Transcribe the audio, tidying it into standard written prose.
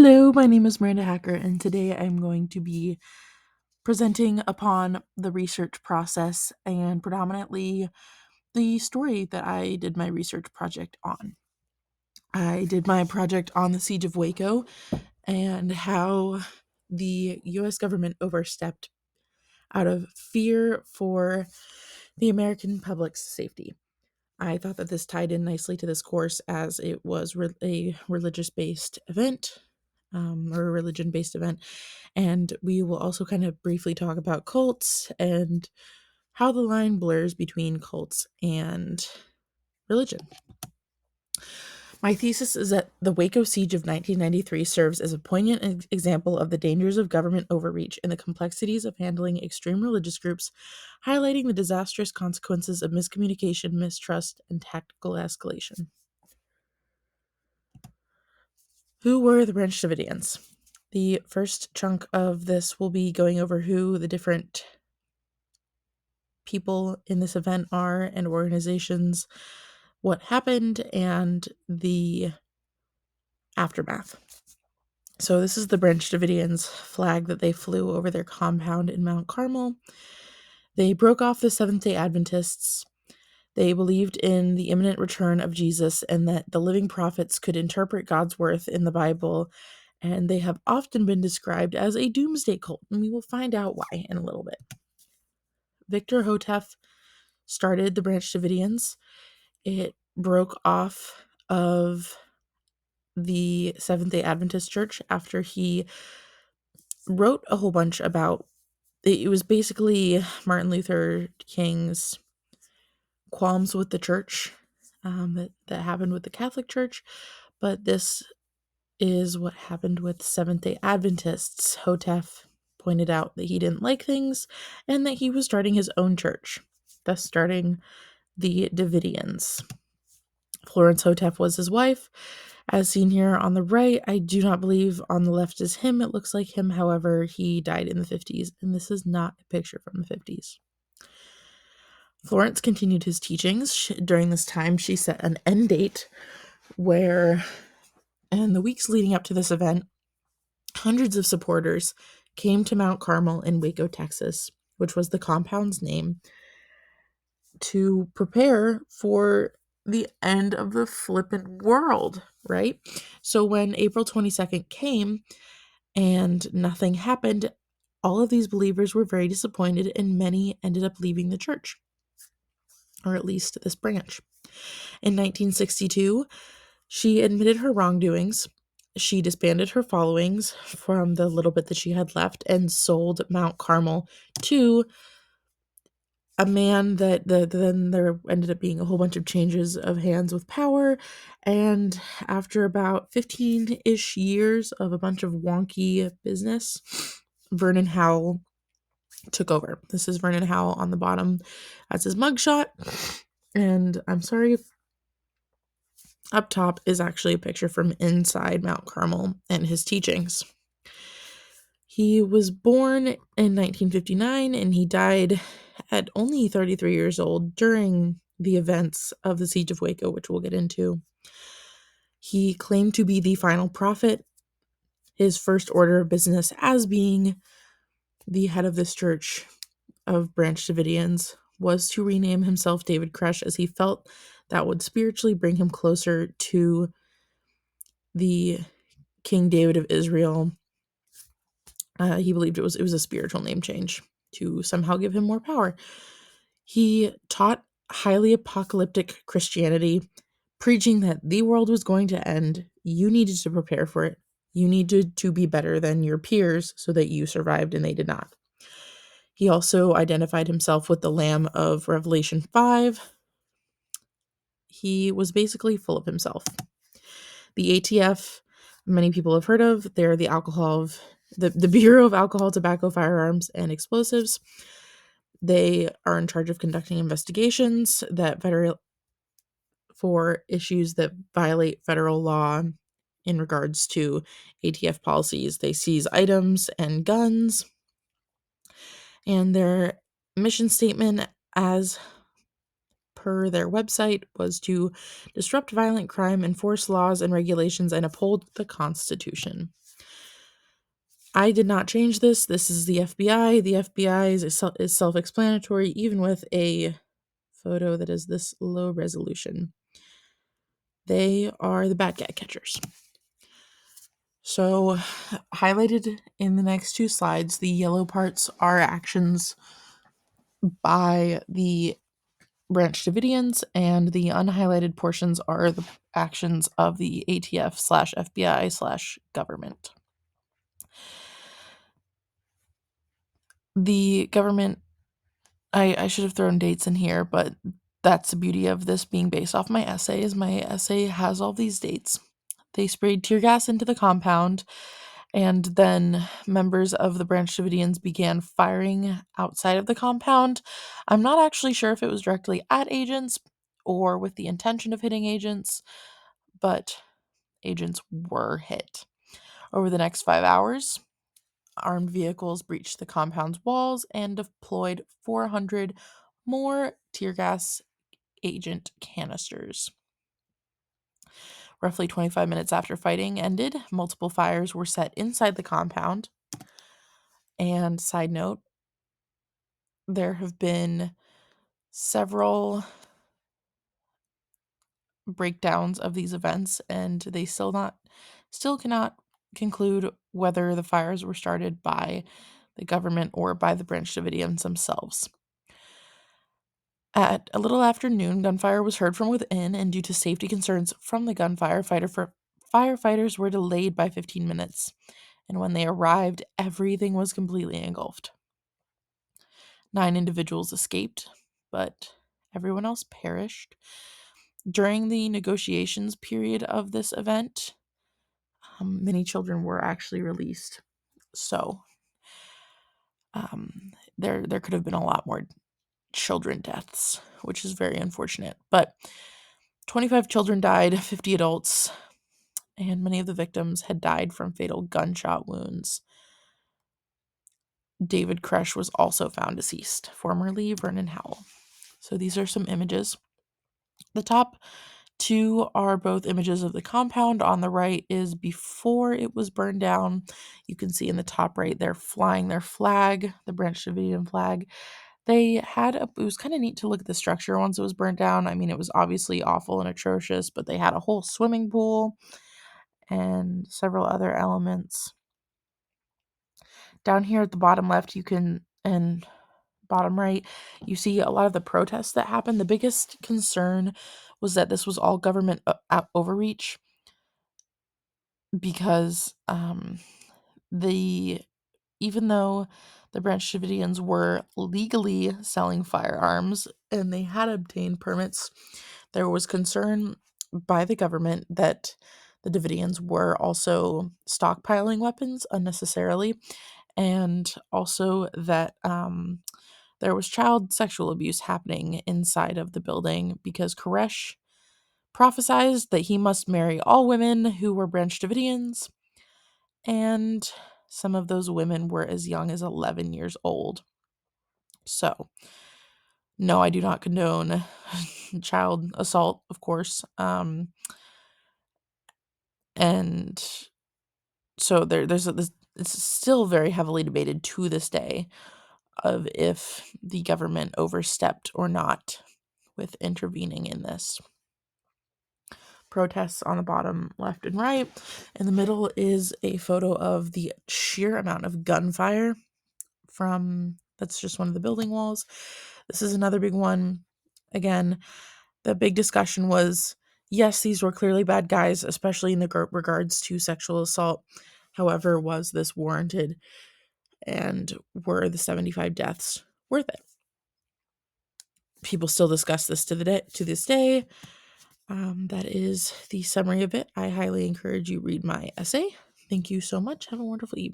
Hello, my name is Miranda Hacker, and today I'm going to be presenting upon the research process and predominantly the story that I did my research project on. I did my project on the Siege of Waco and how the US government overstepped out of fear for the American public's safety. I thought that this tied in nicely to this course as it was a religious based event or a religion based event. And we will also kind of briefly talk about cults and how the line blurs between cults and religion. My thesis is that the Waco Siege of 1993 serves as a poignant example of the dangers of government overreach and the complexities of handling extreme religious groups, highlighting the disastrous consequences of miscommunication, mistrust, and tactical escalation. Who were the Branch Davidians? The first chunk of this will be going over who the different people in this event are and organizations, what happened, and the aftermath. So this is the Branch Davidians' flag that they flew over their compound in Mount Carmel. They broke off the Seventh-day Adventists. They believed in the imminent return of Jesus and that the living prophets could interpret God's worth in the Bible, and they have often been described as a doomsday cult, and we will find out why in a little bit. Victor Hotef started the Branch Davidians. It broke off of the Seventh-day Adventist Church after he wrote a whole bunch about it. Was basically Martin Luther King's qualms with the church that happened with the Catholic Church, but this is what happened with Seventh-day Adventists. Hotef pointed out that he didn't like things and that he was starting his own church, thus starting the Davidians. Florence Hotef was his wife, as seen here on the right. I do not believe on the left is him. It looks like him. However, he died in the 50s, and this is not a picture from the 50s. Florence continued his teachings. During this time, she set an end date where, in the weeks leading up to this event, hundreds of supporters came to Mount Carmel in Waco, Texas, which was the compound's name, to prepare for the end of the flippin' world, right? So when April 22nd came and nothing happened, all of these believers were very disappointed and many ended up leaving the church, or at least this branch. In 1962, she admitted her wrongdoings. She disbanded her followings from the little bit that she had left and sold Mount Carmel to a man that then there ended up being a whole bunch of changes of hands with power. And after about 15-ish years of a bunch of wonky business, Vernon Howell took over. This is Vernon Howell on the bottom. That's his mugshot. And I'm sorry, up top is actually a picture from inside Mount Carmel and his teachings. He was born in 1959 and he died at only 33 years old during the events of the Siege of Waco, which we'll get into. He claimed to be the final prophet. His first order of business as being the head of this church of Branch Davidians was to rename himself David Koresh, as he felt that would spiritually bring him closer to the King David of Israel. He believed it was a spiritual name change to somehow give him more power. He taught highly apocalyptic Christianity, preaching that the world was going to end. You needed to prepare for it. You needed to be better than your peers so that you survived and they did not. He also identified himself with the Lamb of Revelation 5. He was basically full of himself. The ATF, many people have heard of. They're the the Bureau of Alcohol, Tobacco, Firearms, and Explosives. They are in charge of conducting investigations for issues that violate federal law in regards to ATF policies. They seize items and guns. And their mission statement, as per their website, was to disrupt violent crime, enforce laws and regulations, and uphold the Constitution. I did not change this. This is the FBI. The FBI is self-explanatory, even with a photo that is this low resolution. They are the bad guy catchers. So, highlighted in the next two slides, the yellow parts are actions by the Branch Davidians, and the unhighlighted portions are the actions of the ATF/FBI/government. The government, I should have thrown dates in here, but that's the beauty of this being based off my essay, is my essay has all these dates. They sprayed tear gas into the compound, and then members of the Branch Davidians began firing outside of the compound. I'm not actually sure if it was directly at agents or with the intention of hitting agents, but agents were hit. Over the next 5 hours, armed vehicles breached the compound's walls and deployed 400 more tear gas agent canisters. Roughly 25 minutes after fighting ended, multiple fires were set inside the compound. And side note, there have been several breakdowns of these events, and they still cannot conclude whether the fires were started by the government or by the Branch Davidians themselves. At a little after noon, gunfire was heard from within, and due to safety concerns from the gunfire, firefighters were delayed by 15 minutes. And when they arrived, everything was completely engulfed. 9 individuals escaped, but everyone else perished. During the negotiations period of this event, many children were actually released. So there could have been a lot more children deaths, which is very unfortunate. But 25 children died, 50 adults, and many of the victims had died from fatal gunshot wounds. David Kresh was also found deceased, formerly Vernon Howell. So these are some images. The top 2 are both images of the compound. On the right is before it was burned down. You can see in the top right, they're flying their flag, the Branch Davidian flag. It was kind of neat to look at the structure once it was burnt down. I mean, it was obviously awful and atrocious, but they had a whole swimming pool and several other elements. Down here at the bottom left, and bottom right, you see a lot of the protests that happened. The biggest concern was that this was all government overreach, because even though the Branch Davidians were legally selling firearms and they had obtained permits, there was concern by the government that the Davidians were also stockpiling weapons unnecessarily, and also that there was child sexual abuse happening inside of the building, because Koresh prophesied that he must marry all women who were Branch Davidians, and some of those women were as young as 11 years old. So, no, I do not condone child assault, of course. And so it's still very heavily debated to this day of if the government overstepped or not with intervening in this. Protests on the bottom left and right. In the middle is a photo of the sheer amount of gunfire that's just one of the building walls. This is another big one. Again, the big discussion was, yes, these were clearly bad guys, especially in the regards to sexual assault. However, was this warranted? And were the 75 deaths worth it? People still discuss this to this day. That is the summary of it. I highly encourage you read my essay. Thank you so much. Have a wonderful evening.